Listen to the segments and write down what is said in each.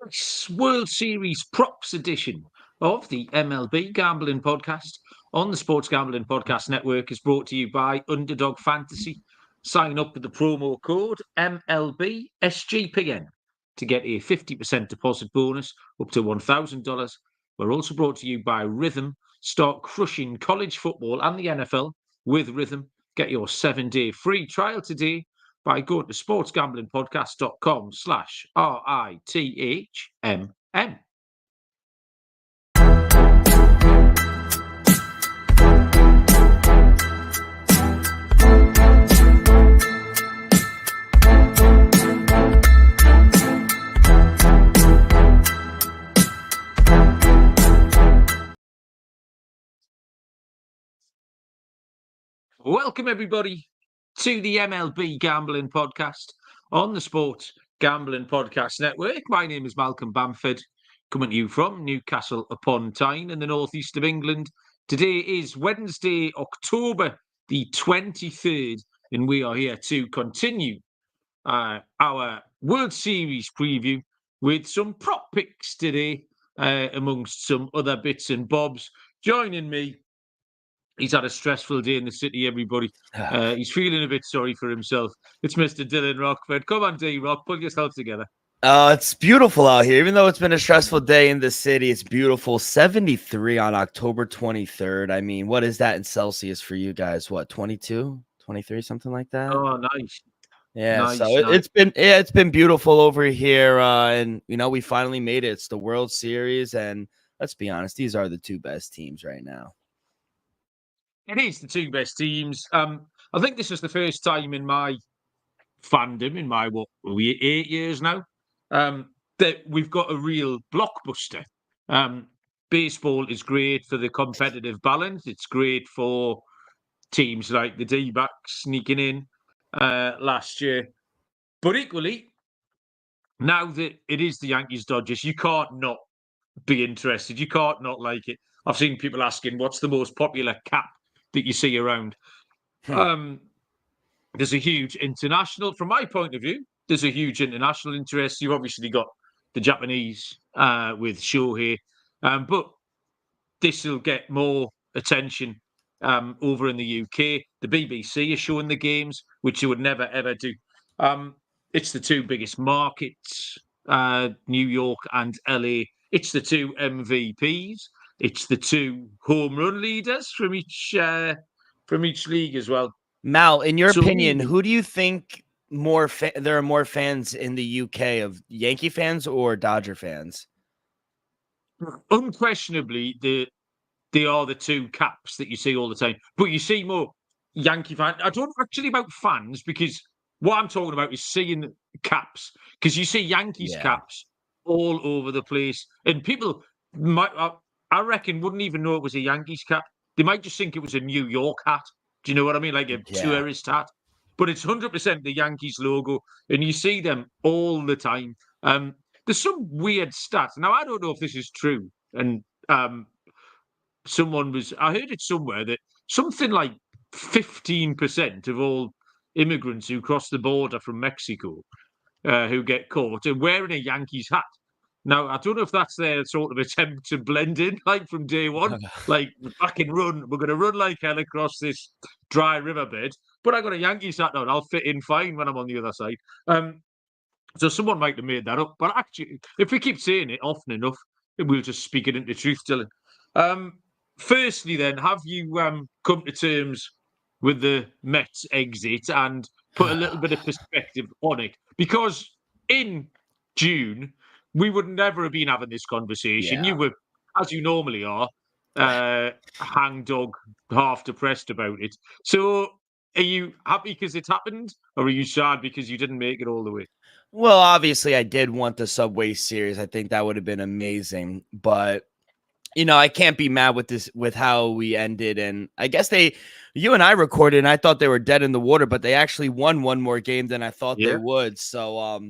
This World Series props edition of the MLB Gambling Podcast on the Sports Gambling Podcast Network is brought to you by Underdog Fantasy. Sign up with the promo code MLB SGPN to get a 50% deposit bonus up to $1,000. We're also brought to you by Rhythm. Start crushing college football and the NFL with Rhythm. Get your 7-day free trial today by going to sportsgamblingpodcast.com/RITHMM. Welcome, everybody, to the MLB Gambling Podcast on the Sports Gambling Podcast Network. My name is Malcolm Bamford, coming to you from Newcastle upon Tyne in the northeast of England. Today is Wednesday, October the 23rd, and we are here to continue our World Series preview with some prop picks today, amongst some other bits and bobs. Joining me, he's had a stressful day in the city, everybody. He's feeling a bit sorry for himself. It's Mr. Dylan Rockford. Come on, D-Rock, pull yourself together. It's beautiful out here. Even though it's been a stressful day in the city, it's beautiful. 73 on October 23rd. I mean, what is that in Celsius for you guys? What, 22, 23, something like that? Oh, nice. Yeah, nice, so nice. it's been beautiful over here. And, you know, we finally made it. It's the World Series. And let's be honest, these are the two best teams right now. It is the two best teams. I think this is the first time in my fandom, in my, 8 years now, that we've got a real blockbuster. Baseball is great for the competitive balance. It's great for teams like the D-backs sneaking in last year. But equally, now that it is the Yankees-Dodgers, you can't not be interested. You can't not like it. I've seen people asking, what's the most popular cap that you see around? There's a huge international, from my point of view, there's a huge international interest. You've obviously got the Japanese with Shohei, but this will get more attention over in the UK. The BBC is showing the games, which you would never, ever do. It's the two biggest markets, New York and LA. It's the two MVPs. It's the two home run leaders from each league as well. Mal, in your opinion, who do you think there are more fans in the UK of Yankee fans or Dodger fans? Unquestionably, they are the two caps that you see all the time. But you see more Yankee fans. I don't know actually about fans, because what I'm talking about is seeing caps. Because you see Yankees caps all over the place. And people might, I reckon, wouldn't even know it was a Yankees cap. They might just think it was a New York hat. Do you know what I mean? Like a tourist hat. But it's 100% the Yankees logo. And you see them all the time. There's some weird stats. Now, I don't know if this is true. And I heard it somewhere that something like 15% of all immigrants who cross the border from Mexico who get caught are wearing a Yankees hat. Now, I don't know if that's their sort of attempt to blend in, like from day one, like I can run. We're going to run like hell across this dry riverbed, but I got a Yankees hat on. I'll fit in fine when I'm on the other side. So someone might have made that up, but actually, if we keep saying it often enough, we'll just speak it into truth, Dylan. Firstly, then, have you come to terms with the Mets exit and put a little bit of perspective on it? Because in June, we would never have been having this conversation. You were, as you normally are, hangdog, half depressed about it. So are you happy because it happened, or are you sad because you didn't make it all the way? Well, obviously, I did want the Subway Series. I think that would have been amazing. But, you know, I can't be mad with how we ended. And I guess you and I recorded, and I thought they were dead in the water, but they actually won one more game than I thought they would. So,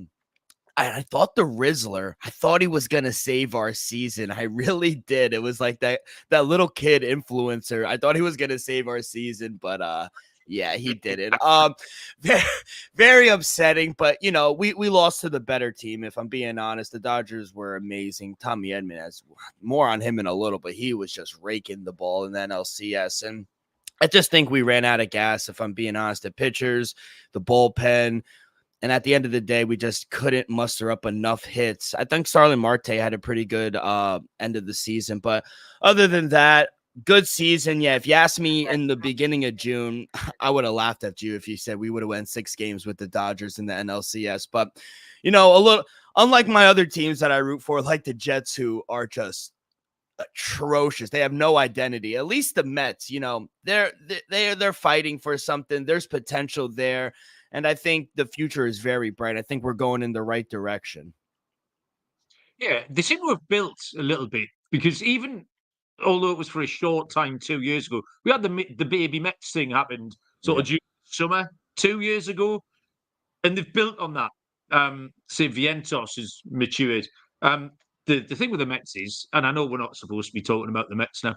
I thought the Rizzler, I thought he was going to save our season. I really did. It was like that little kid influencer. I thought he was going to save our season, but Yeah, he did it. Very, very upsetting, but you know, we lost to the better team. If I'm being honest, the Dodgers were amazing. Tommy Edman has more on him in a little, but he was just raking the ball in the NLCS, and I just think we ran out of gas. If I'm being honest, the pitchers, the bullpen. And at the end of the day, we just couldn't muster up enough hits. I think Starlin Marte had a pretty good end of the season. But other than that, good season. Yeah, if you asked me in the beginning of June, I would have laughed at you if you said we would have won 6 games with the Dodgers in the NLCS. But, you know, a little unlike my other teams that I root for, like the Jets, who are just atrocious. They have no identity. At least the Mets, you know, they're fighting for something. There's potential there. And I think the future is very bright. I think we're going in the right direction. Yeah, they seem to have built a little bit because even although it was for a short time 2 years ago, we had the baby Mets thing happened sort of during summer 2 years ago, and they've built on that. Say Vientos has matured. The thing with the Mets is, and I know we're not supposed to be talking about the Mets now,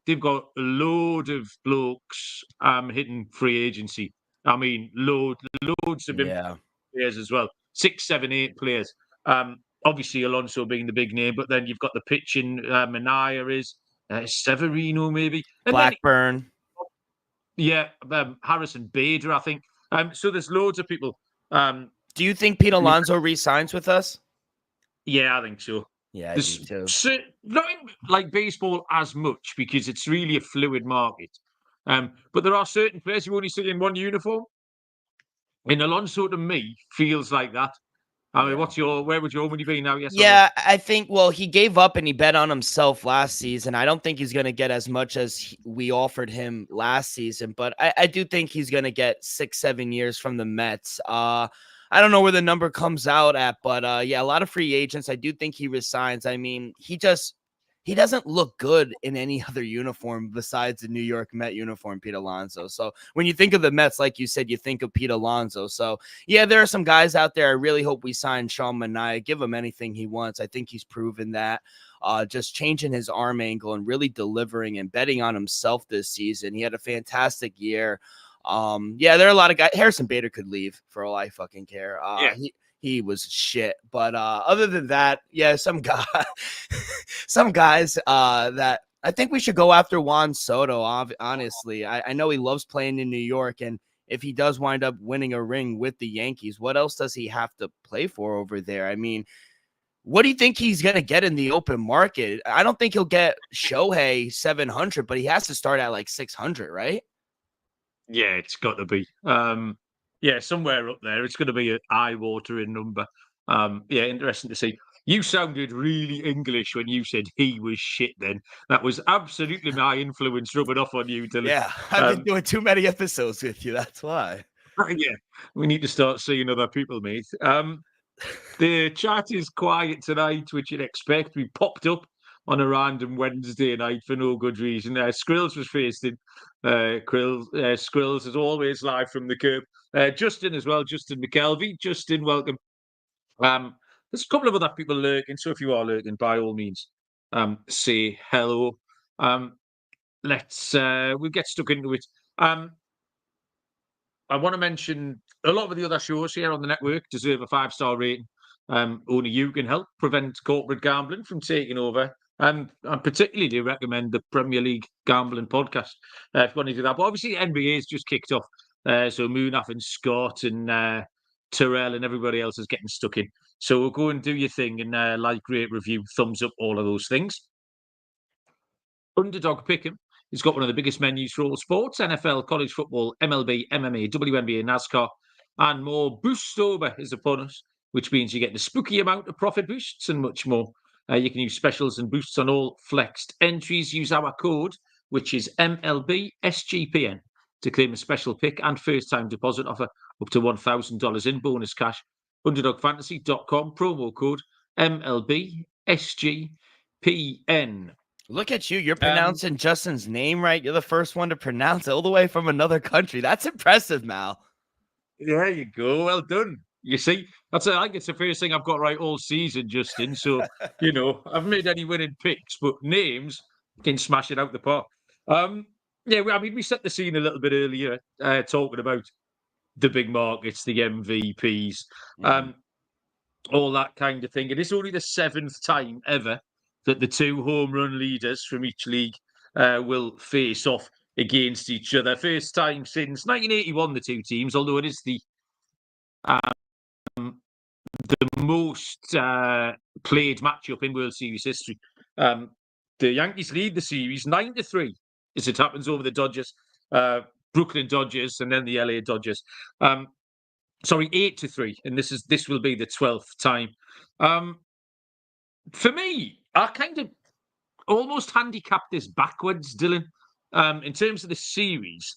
they've got a load of blokes hitting free agency. I mean, loads of players as well. 6, 7, 8 players. Obviously, Alonso being the big name, but then you've got the pitching. Mania is Severino, maybe. And Blackburn. Harrison Bader, I think. So there's loads of people. Do you think Pete Alonso re-signs with us? Yeah, I think so. Yeah, I do too. Not in, like baseball as much because it's really a fluid market. But there are certain players who only sit in one uniform. And Alonso, to me, feels like that. I mean, where would your money be now? Yes. Yeah, I think, well, he gave up and he bet on himself last season. I don't think he's going to get as much as we offered him last season, but I do think he's going to get 6, 7 years from the Mets. I don't know where the number comes out at, but yeah, a lot of free agents. I do think he resigns. I mean, he doesn't look good in any other uniform besides the New York Met uniform, Pete Alonso. So when you think of the Mets, like you said, you think of Pete Alonso. So yeah, there are some guys out there. I really hope we sign Sean Manaea, give him anything he wants. I think he's proven that. Just changing his arm angle and really delivering and betting on himself this season. He had a fantastic year. Yeah, there are a lot of guys. Harrison Bader could leave for all I fucking care. He was shit. But other than that, yeah, some guys that I think we should go after Juan Soto, honestly. I know he loves playing in New York, and if he does wind up winning a ring with the Yankees, what else does he have to play for over there? I mean, what do you think he's going to get in the open market? I don't think he'll get Shohei 700, but he has to start at like 600, right? Yeah, it's got to be. Yeah, somewhere up there. It's going to be an eye-watering number. Yeah, interesting to see. You sounded really English when you said he was shit then. That was absolutely my influence rubbing off on you, Dylan. Yeah, I've been doing too many episodes with you. That's why. Yeah, we need to start seeing other people, mate. The chat is quiet tonight, which you'd expect. We popped up on a random Wednesday night for no good reason. Skrills was facing Skrills, as always, live from the curb. Justin as well, Justin McKelvey. Justin, welcome. There's a couple of other people lurking, so if you are lurking, by all means, say hello. We'll get stuck into it. I want to mention a lot of the other shows here on the network deserve a 5-star rating. Only you can help prevent corporate gambling from taking over. I particularly do recommend the Premier League Gambling Podcast if you want to do that. But obviously, the NBA has just kicked off. So Munaf and Scott and Terrell and everybody else is getting stuck in. So go and do your thing and like, rate, review, thumbs up, all of those things. Underdog Pick'em. He's got one of the biggest menus for all sports: NFL, college football, MLB, MMA, WNBA, NASCAR, and more. Boostober is upon us, which means you get the spooky amount of profit boosts and much more. You can use specials and boosts on all flexed entries. Use our code, which is MLBSGPN, to claim a special pick and first-time deposit offer up to $1,000 in bonus cash. UnderdogFantasy.com, promo code MLBSGPN. Look at you. You're pronouncing Justin's name right. You're the first one to pronounce it all the way from another country. That's impressive, Mal. There you go. Well done. You see, I think it's the first thing I've got right all season, Justin. So, I haven't made any winning picks, but names can smash it out the park. Yeah, I mean, we set the scene a little bit earlier, talking about the big markets, the MVPs, Mhm. all that kind of thing. It is only the 7th time ever that the 2 home run leaders from each league will face off against each other. First time since 1981, the 2 teams, although it is the most played matchup in World Series history. The Yankees lead the series 9-3, as it happens, over the Dodgers, Brooklyn Dodgers, and then the LA Dodgers. Sorry, 8-3, and this will be the 12th time. For me, I kind of almost handicapped this backwards, Dylan. In terms of the series,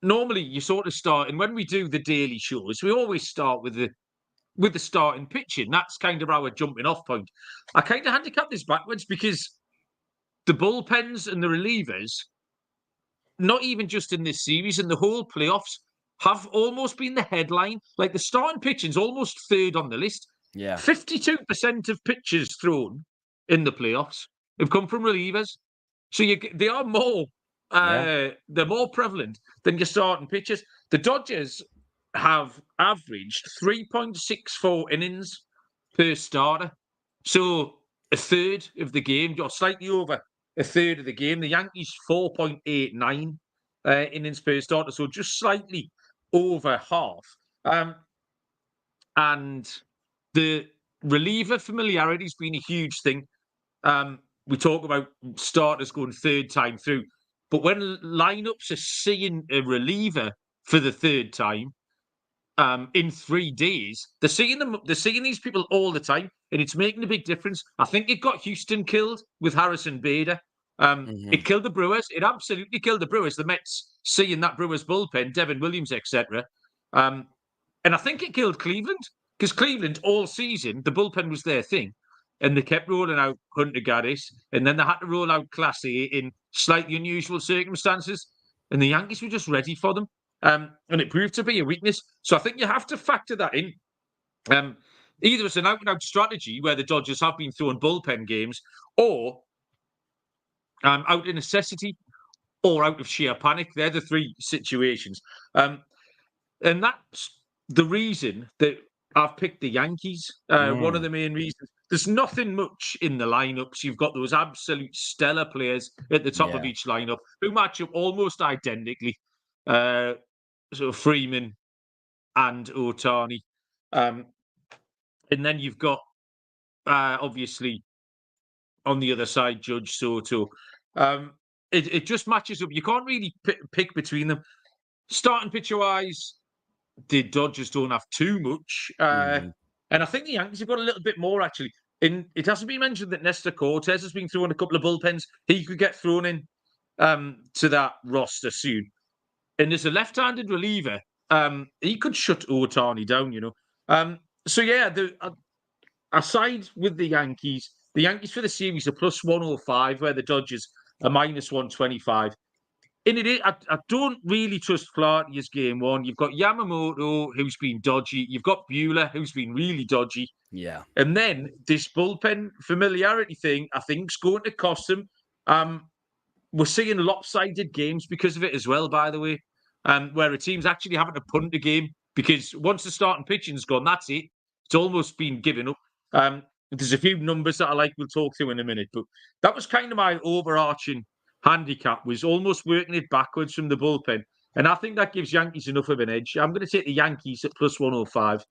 normally you sort of start, and when we do the daily shows, we always start with the starting pitching. That's kind of our jumping off point. I kind of handicap this backwards because the bullpens and the relievers, not even just in this series, in the whole playoffs, have almost been the headline. Like, the starting pitching's almost third on the list. Yeah. 52% of pitches thrown in the playoffs have come from relievers. So they are more they're more prevalent than your starting pitchers. The Dodgers have averaged 3.64 innings per starter. So a third of the game, or slightly over a third of the game. The Yankees 4.89 innings per starter, so just slightly over half. And the reliever familiarity has been a huge thing. We talk about starters going third time through, but when lineups are seeing a reliever for the third time in 3 days, they're seeing these people all the time, and it's making a big difference. I think it got Houston killed with Harrison Bader. It killed the Brewers. It absolutely killed the Brewers. The Mets seeing that Brewers bullpen, Devin Williams, etc. And I think it killed Cleveland, because Cleveland all season, the bullpen was their thing. And they kept rolling out Hunter Gaddis, and then they had to roll out Classy in slightly unusual circumstances. And the Yankees were just ready for them. And it proved to be a weakness. So I think you have to factor that in. Either it's an out-and-out strategy where the Dodgers have been throwing bullpen games, or out of necessity, or out of sheer panic. They're the 3 situations. And that's the reason that I've picked the Yankees. One of the main reasons. There's nothing much in the lineups. You've got those absolute stellar players at the top of each lineup who match up almost identically. So Freeman and Ohtani. And then you've got, obviously, on the other side, Judge, Soto. It just matches up. You can't really pick between them. Starting pitcher-wise, the Dodgers don't have too much. And I think the Yankees have got a little bit more, actually. It hasn't been mentioned that Nestor Cortez has been throwing a couple of bullpens. He could get thrown in to that roster soon. And as a left-handed reliever, he could shut Ohtani down, you know. So, yeah, aside with the Yankees for the series are plus 105, where the Dodgers are minus 125. I don't really trust Flaherty as game one. You've got Yamamoto, who's been dodgy. You've got Buehler, who's been really dodgy. Yeah. And then this bullpen familiarity thing, I think, is going to cost them. We're seeing lopsided games because of it as well, by the way, where a team's actually having to punt a game because once the starting pitching's gone, that's it. It's almost been given up. There's a few numbers that I like we'll talk through in a minute, but that was kind of my overarching handicap, was almost working it backwards from the bullpen. And I think that gives Yankees enough of an edge. I'm going to take the Yankees at plus 105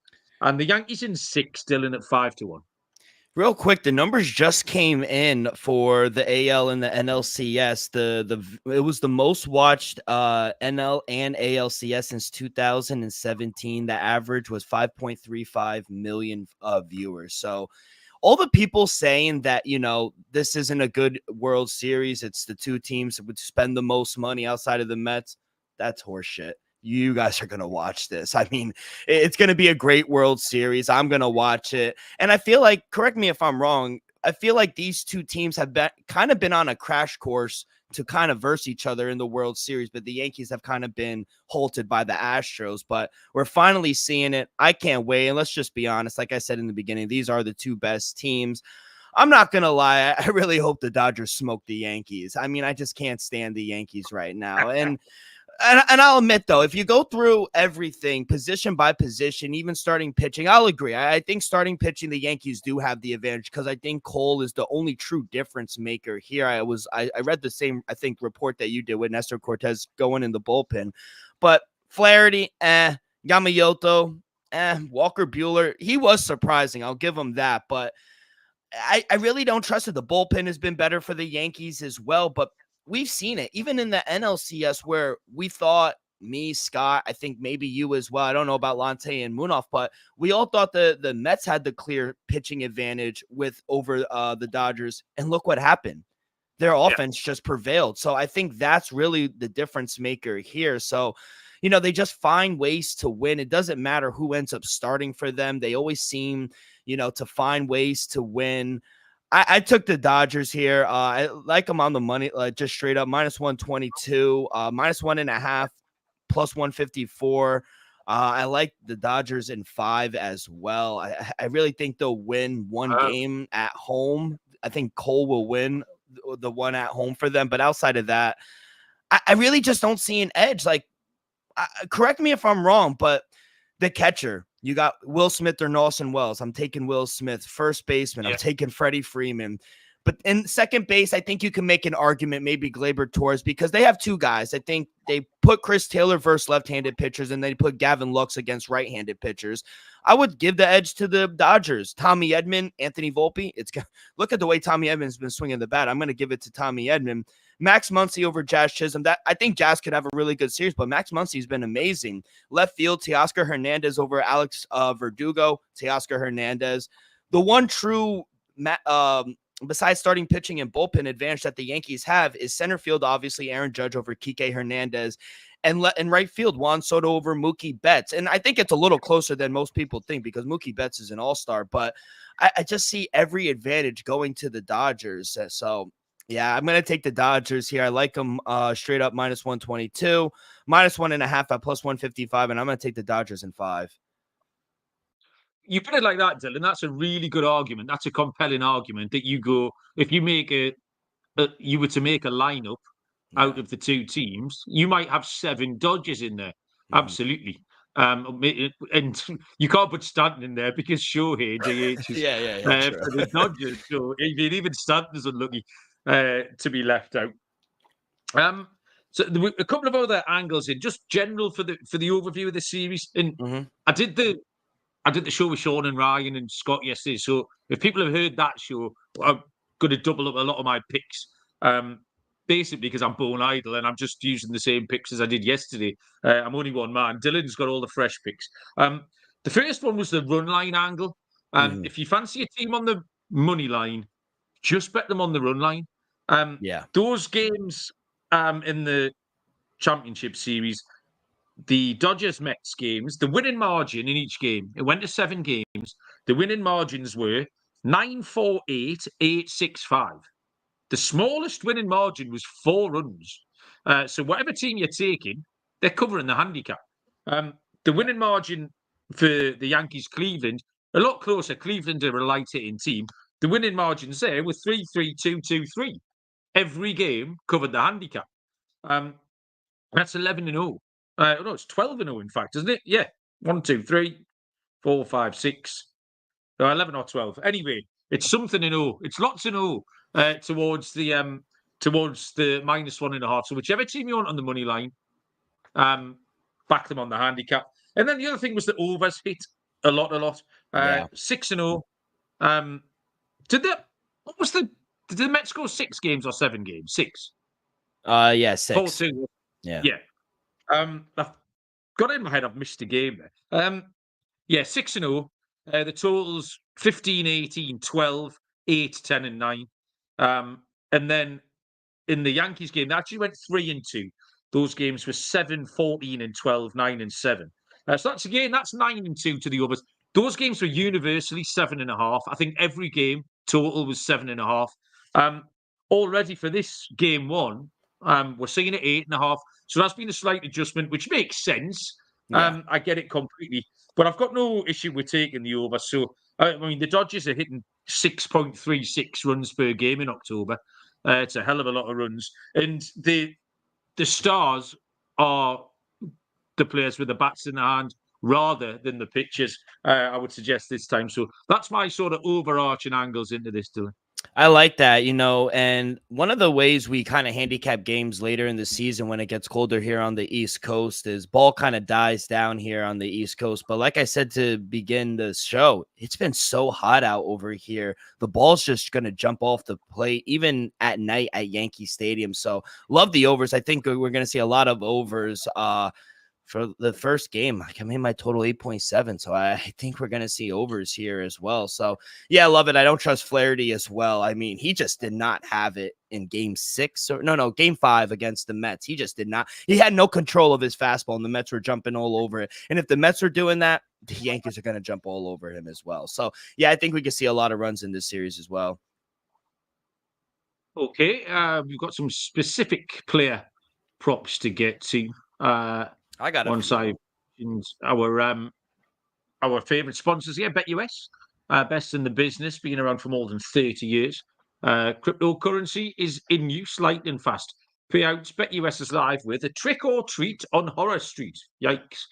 and the Yankees in 6, Dylan, at 5-1. Real quick, the numbers just came in for the AL and the NLCS. It was the most watched NL and ALCS since 2017. The average was 5.35 million viewers. So all the people saying that, you know, this isn't a good World Series, it's the 2 teams that would spend the most money outside of the Mets, that's horseshit. You guys are going to watch this. I mean, it's going to be a great World Series. I'm going to watch it. And I feel like, correct me if I'm wrong, I feel like these 2 teams have kind of been on a crash course to kind of verse each other in the World Series, but the Yankees have kind of been halted by the Astros, but we're finally seeing it. I can't wait. And let's just be honest. Like I said in the beginning, these are the 2 best teams. I'm not going to lie. I really hope the Dodgers smoke the Yankees. I mean, I just can't stand the Yankees right now. And I'll admit, though, if you go through everything, position by position, even starting pitching, I'll agree. I think starting pitching, the Yankees do have the advantage because I think Cole is the only true difference maker here. I read the same, I think, report that you did with Nestor Cortez going in the bullpen. But Flaherty, Yamamoto, Walker Buehler, he was surprising. I'll give him that. But I really don't trust it. The bullpen has been better for the Yankees as well, but we've seen it even in the NLCS where we thought, me, Scott, I think maybe you as well. I don't know about Lonte and Munaf, but we all thought the Mets had the clear pitching advantage over the Dodgers. And look what happened. Their offense just prevailed. So I think that's really the difference maker here. So, they just find ways to win. It doesn't matter who ends up starting for them. They always seem, to find ways to win. I took the Dodgers here. I like them on the money, just straight up -122, -1.5, +154. I like the Dodgers in 5 as well. I really think they'll win one game at home. I think Cole will win the one at home for them. But outside of that, I really just don't see an edge. Like, correct me if I'm wrong, but the catcher, you got Will Smith or Nelson Wells. I'm taking Will Smith. First baseman, I'm taking Freddie Freeman. But in second base, I think you can make an argument, maybe Gleyber Torres, because they have two guys. I think they put Chris Taylor versus left-handed pitchers, and they put Gavin Lux against right-handed pitchers. I would give the edge to the Dodgers. Tommy Edman, Anthony Volpe. Look at the way Tommy Edman's been swinging the bat. I'm going to give it to Tommy Edman. Max Muncy over Jazz Chisholm. That I think Jazz could have a really good series, but Max Muncy's been amazing. Left field, Teoscar Hernandez over Alex Verdugo. Teoscar Hernandez. The one true besides starting pitching and bullpen advantage that the Yankees have is center field, obviously Aaron Judge over Kike Hernandez, and in right field, Juan Soto over Mookie Betts. And I think it's a little closer than most people think because Mookie Betts is an all-star, but I just see every advantage going to the Dodgers. So yeah, I'm going to take the Dodgers here. I like them straight up -122, -1.5 at +155, and I'm going to take the Dodgers in 5. You put it like that, Dylan. That's a really good argument. That's a compelling argument that you go, if you make you were to make a lineup out of the two teams, you might have 7 Dodgers in there. Absolutely. And you can't put Stanton in there because Shohei DH is for the Dodgers. So even Stanton's unlucky to be left out. So there were a couple of other angles in just general for the overview of the series. And I did the show with Sean and Ryan and Scott yesterday. So if people have heard that show, I'm going to double up a lot of my picks. Basically, because I'm bone idle and I'm just using the same picks as I did yesterday. I'm only one man. Dylan's got all the fresh picks. The first one was the run line angle. If you fancy a team on the money line, just bet them on the run line. Those games in the championship series, the Dodgers-Mets games, the winning margin in each game, it went to 7 games. The winning margins were 9-4-8, 8-6-5. The smallest winning margin was 4 runs. So whatever team you're taking, they're covering the handicap. The winning margin for the Yankees-Cleveland, a lot closer. Cleveland are a light-hitting team. The winning margins there were 3-3-2-2-3. Every game covered the handicap. That's 11-0. No, it's 12-0, in fact, isn't it? Yeah. 1, 2, 3, 4, 5, 6. 11 or 12. Anyway, it's something in O. It's lots in O towards the -1.5. So whichever team you want on the money line, back them on the handicap. And then the other thing was the overs hit a lot. 6-0. Did the Mets score 6 games or 7 games? 6. 6. 4-2. Yeah. I've got it in my head. I've missed a game there. 6-0. The totals 15, 18, 12, 8, 10, and 9. And then in the Yankees game, they actually went 3-2. Those games were 7, 14, and 12, 9, and 7. So that's 9-2 to the overs. Those games were universally 7.5. I think every game total was 7.5. Already for this game 1, we're seeing it 8.5. So that's been a slight adjustment, which makes sense. I get it completely. But I've got no issue with taking the over. So I mean, the Dodgers are hitting 6.36 runs per game in October. It's a hell of a lot of runs. And the Stars are the players with the bats in the hand rather than the pitchers, I would suggest this time. So that's my sort of overarching angles into this, Dylan. I like that, and one of the ways we kind of handicap games later in the season when it gets colder here on the East Coast is ball kind of dies down here on the East Coast. But like I said to begin the show, it's been so hot out over here. The ball's just going to jump off the plate, even at night at Yankee Stadium. So love the overs. I think we're going to see a lot of overs for the first game. I made my total 8.7, so I think we're going to see overs here as well. So, yeah, I love it. I don't trust Flaherty as well. I mean, he just did not have it in game 6 or game 5 against the Mets. He just did not. He had no control of his fastball, and the Mets were jumping all over it. And if the Mets are doing that, the Yankees are going to jump all over him as well. So, yeah, I think we can see a lot of runs in this series as well. Okay, we've got some specific player props to get to. I got once I our favourite sponsors here, BetUS, best in the business, been around for more than 30 years. Cryptocurrency is in use, lightning fast. Payouts, BetUS is live with a trick or treat on Horror Street. Yikes!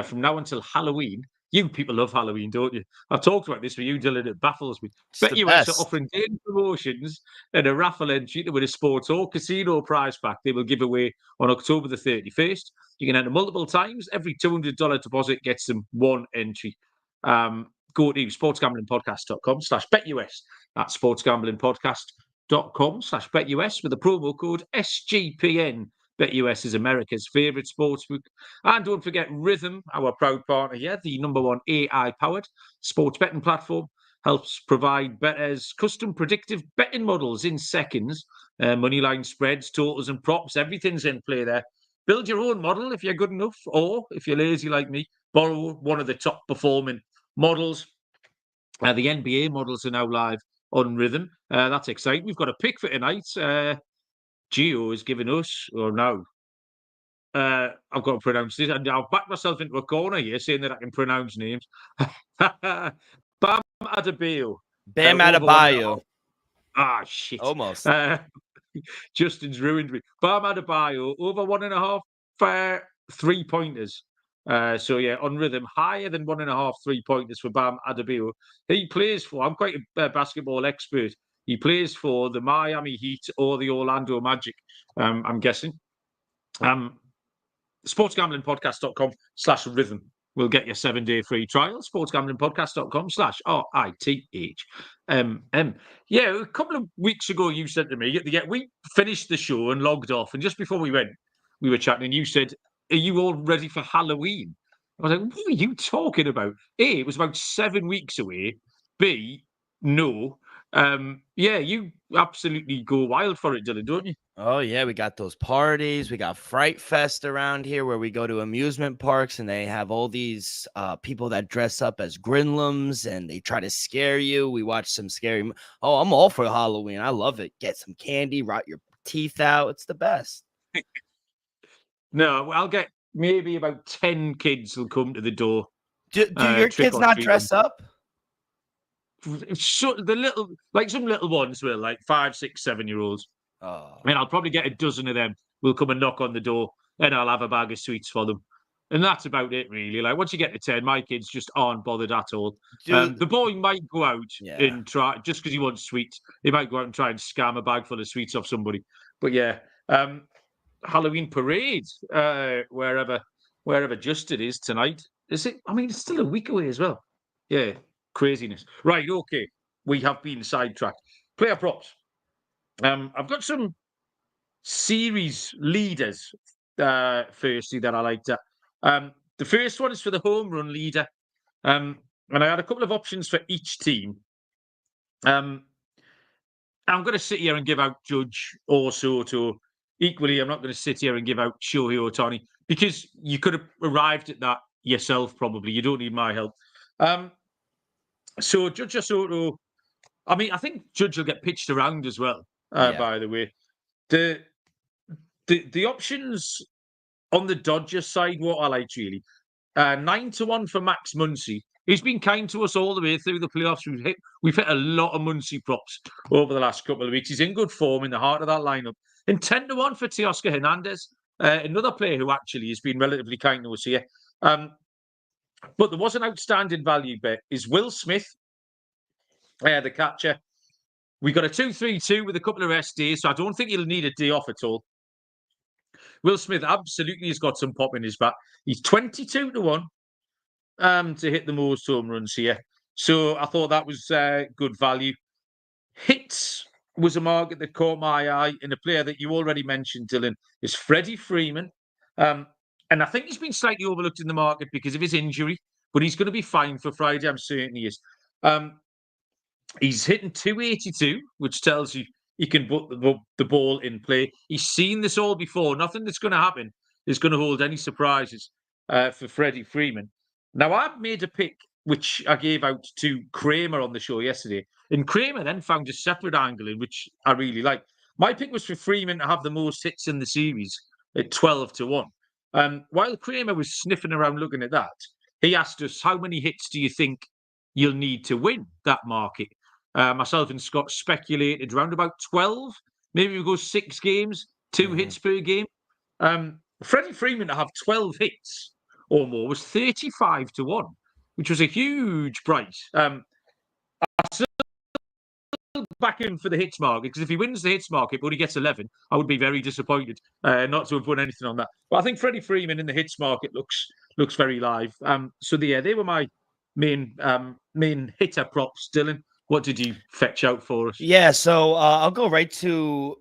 From now until Halloween. You people love Halloween, don't you? I've talked about this with you, Dylan. It baffles me. BetUS are offering daily promotions and a raffle entry to win a sports or casino prize pack they will give away on October the 31st. You can enter multiple times. Every $200 deposit gets them one entry. Go to sportsgamblingpodcast.com/BetUS. That's sportsgamblingpodcast.com/BetUS with the promo code SGPN. BetUS is America's favourite sportsbook. And don't forget Rhythm, our proud partner here, the #1 AI-powered sports betting platform, helps provide bettors custom predictive betting models in seconds. Moneyline spreads, totals and props, everything's in play there. Build your own model if you're good enough, or if you're lazy like me, borrow one of the top performing models. The NBA models are now live on Rhythm. That's exciting. We've got a pick for tonight. Gio is giving us, or no, I've got to pronounce this, and I'll back myself into a corner here saying that I can pronounce names. Bam Adebayo. Bam Adebayo. Ah, shit. Almost. Justin's ruined me. Bam Adebayo, over 1.5 3-pointers. So, yeah, on Rhythm, higher than 1.5 3-pointers for Bam Adebayo. He plays for, I'm quite a basketball expert. He plays for the Miami Heat or the Orlando Magic, I'm guessing. sportsgamblingpodcast.com/rhythm will get your 7-day free trial. sportsgamblingpodcast.com/RITHM. Yeah, a couple of weeks ago, you said to me, we finished the show and logged off. And just before we went, we were chatting and you said, are you all ready for Halloween? I was like, what are you talking about? A, it was about 7 weeks away. B, no. Yeah, you absolutely go wild for it, Dylan, don't you? Oh, yeah, we got those parties. We got Fright Fest around here where we go to amusement parks and they have all these people that dress up as Grinlums and they try to scare you. We watch some scary. Oh, I'm all for Halloween. I love it. Get some candy, rot your teeth out. It's the best. No, I'll get maybe about 10 kids will come to the door. Do your kids not dress up? So the little, like some little ones will, like 5, 6, 7-year-olds. Oh. I mean, I'll probably get a dozen of them will come and knock on the door, and I'll have a bag of sweets for them. And that's about it, really. Like, once you get to 10, my kids just aren't bothered at all. The boy might go out and try, just because he wants sweets, he might go out and try and scam a bag full of sweets off somebody. But yeah, Halloween parade, wherever Justin is tonight. Is it? I mean, it's still a week away as well. Yeah, craziness. Right, okay. We have been sidetracked. Player props. I've got some series leaders, firstly, that I like to. The first one is for the home run leader. And I had a couple of options for each team. I'm going to sit here and give out Judge or Soto. Equally, I'm not going to sit here and give out Shohei Ohtani because you could have arrived at that yourself, probably. You don't need my help. So Judge or Soto, I mean, I think Judge will get pitched around as well, by the way. The options on the Dodgers side, what I like really, 9-1 for Max Muncy he's been kind to us all the way through the playoffs. We've hit a lot of Muncie props over the last couple of weeks. He's in good form in the heart of that lineup. And 10-1 for Teoscar Hernandez, another player who actually has been relatively kind to us here. But there was an outstanding value bet. Is Will Smith, the catcher. We got a 2-3-2 with a couple of rest days, so I don't think he'll need a day off at all. Will Smith absolutely has got some pop in his bat. He's 22-1 to hit the most home runs here. So I thought that was good value. Hits was a market that caught my eye, and a player that you already mentioned, Dylan, is Freddie Freeman. And I think he's been slightly overlooked in the market because of his injury, but he's going to be fine for Friday. I'm certain he is. He's hitting 282, which tells you he can put the ball in play. He's seen this all before. Nothing that's going to happen is going to hold any surprises for Freddie Freeman. Now, I've made a pick, which I gave out to Kramer on the show yesterday. And Kramer then found a separate angle in which I really like. My pick was for Freeman to have the most hits in the series at 12-1. While Kramer was sniffing around looking at that, he asked us, how many hits do you think you'll need to win that market? Myself and Scott speculated around about 12. Maybe we go 6 games, 2 hits per game. Freddie Freeman to have 12 hits or more was 35-1, which was a huge price. I still back him for the hits market, because if he wins the hits market but he gets 11, I would be very disappointed not to have won anything on that. But I think Freddie Freeman in the hits market looks very live. So they were my main hitter props. Dylan, what did you fetch out for us? Yeah, so I'll go right to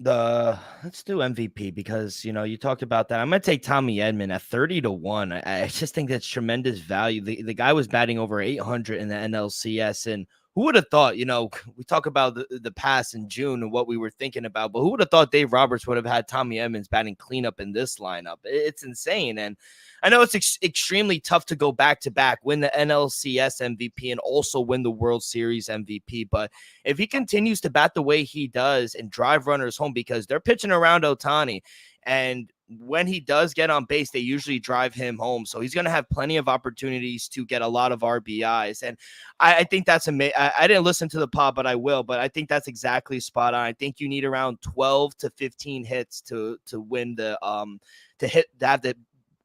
let's do MVP, because you talked about that. I'm gonna take Tommy Edman at 30-1. I just think that's tremendous value. The guy was batting over 800 in the NLCS, and who would have thought? We talk about the past in June and what we were thinking about, but who would have thought Dave Roberts would have had Tommy Edmonds batting cleanup in this lineup? It's insane. And I know it's extremely tough to go back to back, win the NLCS MVP and also win the World Series MVP. But if he continues to bat the way he does and drive runners home, because they're pitching around Ohtani, and when he does get on base, they usually drive him home. So he's going to have plenty of opportunities to get a lot of RBIs. And I think that's amazing. I didn't listen to the pod, but I will. But I think that's exactly spot on. I think you need around 12 to 15 hits to win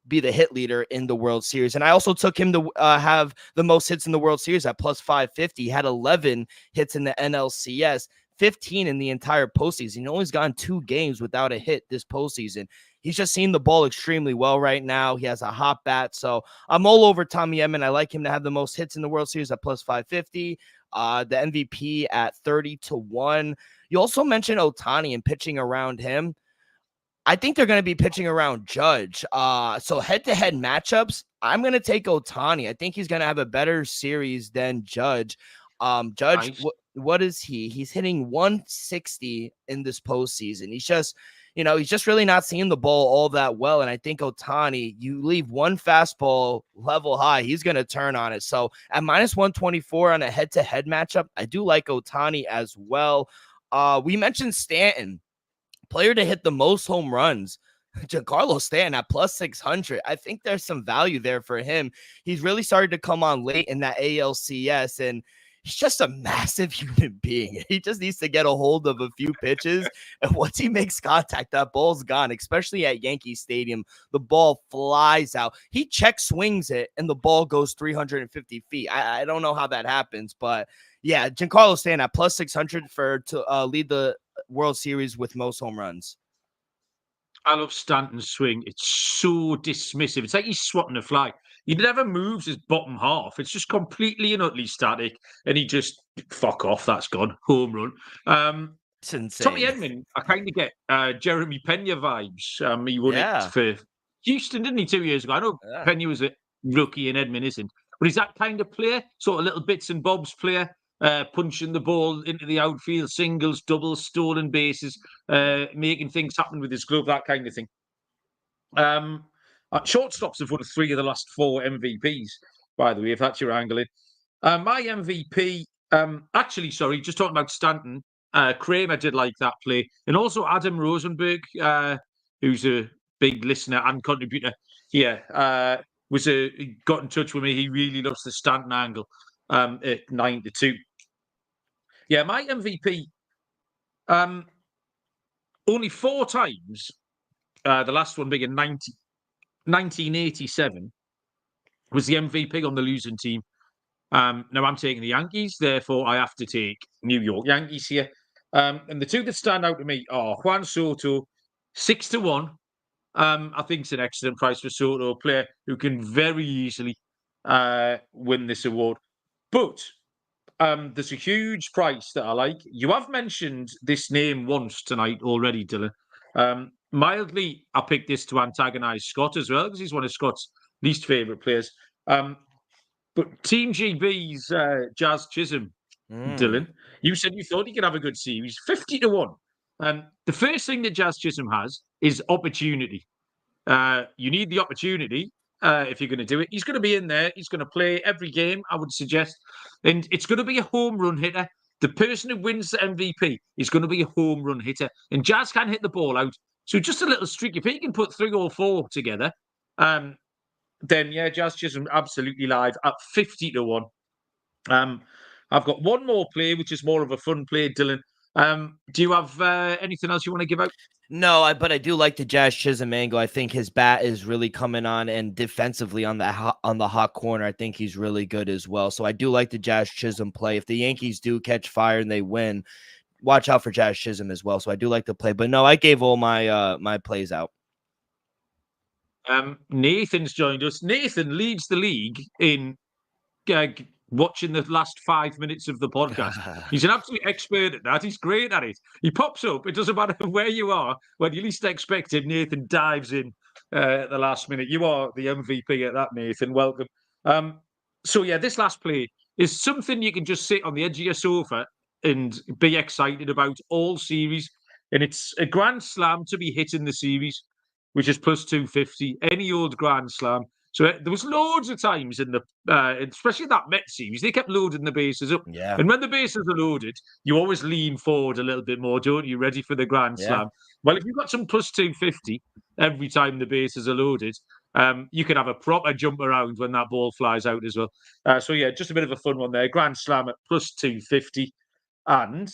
be the hit leader in the World Series. And I also took him to have the most hits in the World Series at plus 550. He had 11 hits in the NLCS, 15 in the entire postseason. He's only gone 2 games without a hit this postseason. He's just seen the ball extremely well right now. He has a hot bat. So I'm all over Tommy Edman. I like him to have the most hits in the World Series at plus 550. The MVP at 30-1. You also mentioned Ohtani and pitching around him. I think they're going to be pitching around Judge. So head-to-head matchups, I'm going to take Ohtani. I think he's going to have a better series than Judge. Judge, Nice. what is he? He's hitting 160 in this postseason. He's just really not seeing the ball all that well. And I think Ohtani, you leave one fastball level high, he's going to turn on it. So at minus 124 on a head-to-head matchup, I do like Ohtani as well. We mentioned Stanton, player to hit the most home runs. Giancarlo Stanton at plus 600. I think there's some value there for him. He's really started to come on late in that ALCS, and he's just a massive human being. He just needs to get a hold of a few pitches, and once he makes contact, that ball's gone, especially at Yankee Stadium. The ball flies out. He check swings it, and the ball goes 350 feet. I don't know how that happens, but yeah, Giancarlo Stanton at plus 600 to lead the World Series with most home runs. I love Stanton's swing. It's so dismissive. It's like he's swatting a fly. He never moves his bottom half. It's just completely and utterly static. And he just, fuck off, that's gone. Home run. It's insane. Tommy Edman, I kind of get Jeremy Pena vibes. He won it for Houston, didn't he, 2 years ago? I know Pena was a rookie and Edman isn't. But he's that kind of player, sort of little bits and bobs player. Punching the ball into the outfield, singles, doubles, stolen bases, making things happen with his glove, that kind of thing. Shortstops have won 3 of the last 4 MVPs, by the way, if that's your angle in. My MVP, just talking about Stanton, Kramer did like that play. And also Adam Rosenberg, who's a big listener and contributor here, got in touch with me. He really loves the Stanton angle at 9-2. Yeah, my MVP, only 4 times, the last one being in 1987, was the MVP on the losing team. Now I'm taking the Yankees, therefore I have to take New York Yankees here. And the two that stand out to me are Juan Soto, 6-1. I think it's an excellent price for Soto, a player who can very easily win this award. But there's a huge price that I like. You have mentioned this name once tonight already, Dylan. Mildly, I picked this to antagonise Scott as well, because he's one of Scott's least favourite players. But Team GB's Jazz Chisholm, Dylan, you said you thought he could have a good series, 50-1. The first thing that Jazz Chisholm has is opportunity. You need the opportunity if you're going to do it. He's going to be in there. He's going to play every game, I would suggest. And it's going to be a home run hitter. The person who wins the MVP is going to be a home run hitter. And Jazz can hit the ball out. So just a little streak. If he can put 3 or 4 together, then yeah, Jazz Chisholm absolutely live at 50-1. I've got one more play, which is more of a fun play, Dylan. Do you have anything else you want to give out? No, but I do like the Jazz Chisholm angle. I think his bat is really coming on, and defensively on the hot corner, I think he's really good as well. So I do like the Jazz Chisholm play. If the Yankees do catch fire and they win, watch out for Jazz Chisholm as well. So I do like the play. But no, I gave all my my plays out. Nathan's joined us. Nathan leads the league in watching the last 5 minutes of the podcast. He's an absolute expert at that. He's great at it. He pops up. It doesn't matter where you are. When you least expect him, Nathan dives in at the last minute. You are the MVP at that, Nathan. Welcome. So yeah, this last play is something you can just sit on the edge of your sofa and be excited about all series. And it's a grand slam to be hit in the series, which is plus 250. Any old grand slam. So there was loads of times in the, especially that Mets series, they kept loading the bases up. Yeah. And when the bases are loaded, you always lean forward a little bit more, don't you? Ready for the grand slam. Well, if you've got some plus 250 every time the bases are loaded, you can have a proper jump around when that ball flies out as well. So yeah, just a bit of a fun one there. Grand slam at plus 250. And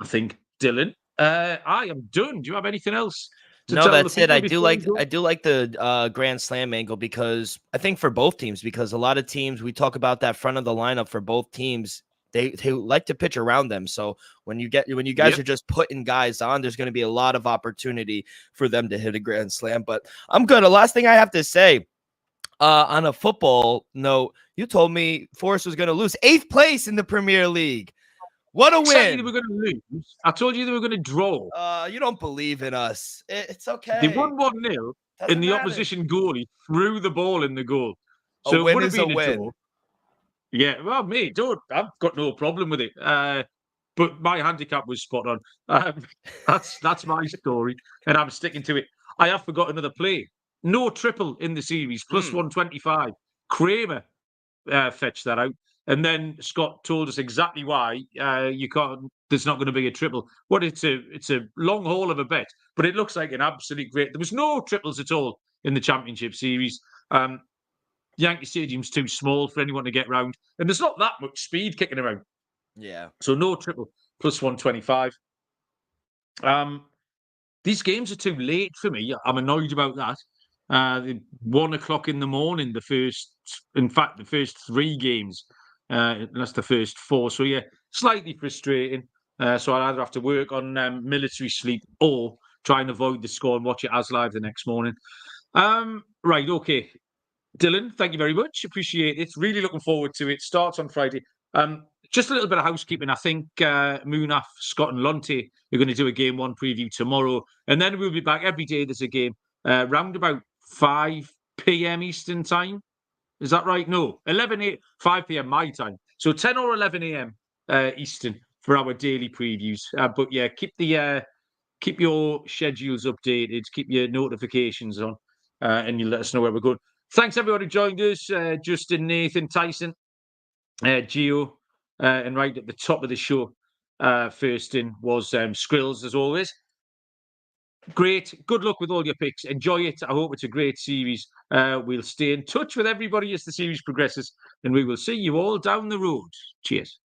I think, Dylan, I am done. Do you have anything else? No, that's it. I do like the Grand Slam angle, because I think for both teams, because a lot of teams, we talk about that front of the lineup for both teams, they like to pitch around them. So when you guys are just putting guys on, there's going to be a lot of opportunity for them to hit a Grand Slam. But I'm good. The last thing I have to say, on a football note, you told me Forest was going to lose 8th place in the Premier League. What a win! They were going to lose. I told you they were going to draw. You don't believe in us. It's okay. They won 1-0, and the opposition goalie threw the ball in the goal. So a win it would have been a a win. draw. Yeah, well, mate, I've got no problem with it. But my handicap was spot on. That's my story, and I'm sticking to it. I have forgot another play. No triple in the series, plus 125. Kramer fetched that out. And then Scott told us exactly why you can't. There's not going to be a triple. It's a long haul of a bet, but it looks like an absolute great. There was no triples at all in the Championship Series. Yankee Stadium's too small for anyone to get round, and there's not that much speed kicking around. Yeah. So no triple, plus 125. These games are too late for me. I'm annoyed about that. 1 o'clock in the morning, the first 3 games. That's the first 4. So yeah, slightly frustrating. So I'd either have to work on military sleep or try and avoid the score and watch it as live the next morning. Right, okay. Dylan, thank you very much. Appreciate it. Really looking forward to it. Starts on Friday. Just a little bit of housekeeping. I think Munaf, Scott and Lonte are going to do a Game 1 preview tomorrow. And then we'll be back every day. There's a game round about 5 p.m. Eastern time. Is that right? No, 5 p.m. my time. So 10 or 11 a.m. Eastern for our daily previews. But yeah, keep your schedules updated, keep your notifications on, and you let us know where we're going. Thanks everyone who joined us. Justin, Nathan, Tyson, Gio, and right at the top of the show, first in was Skrills as always. Great. Good luck with all your picks. Enjoy it. I hope it's a great series. We'll stay in touch with everybody as the series progresses, and we will see you all down the road. Cheers.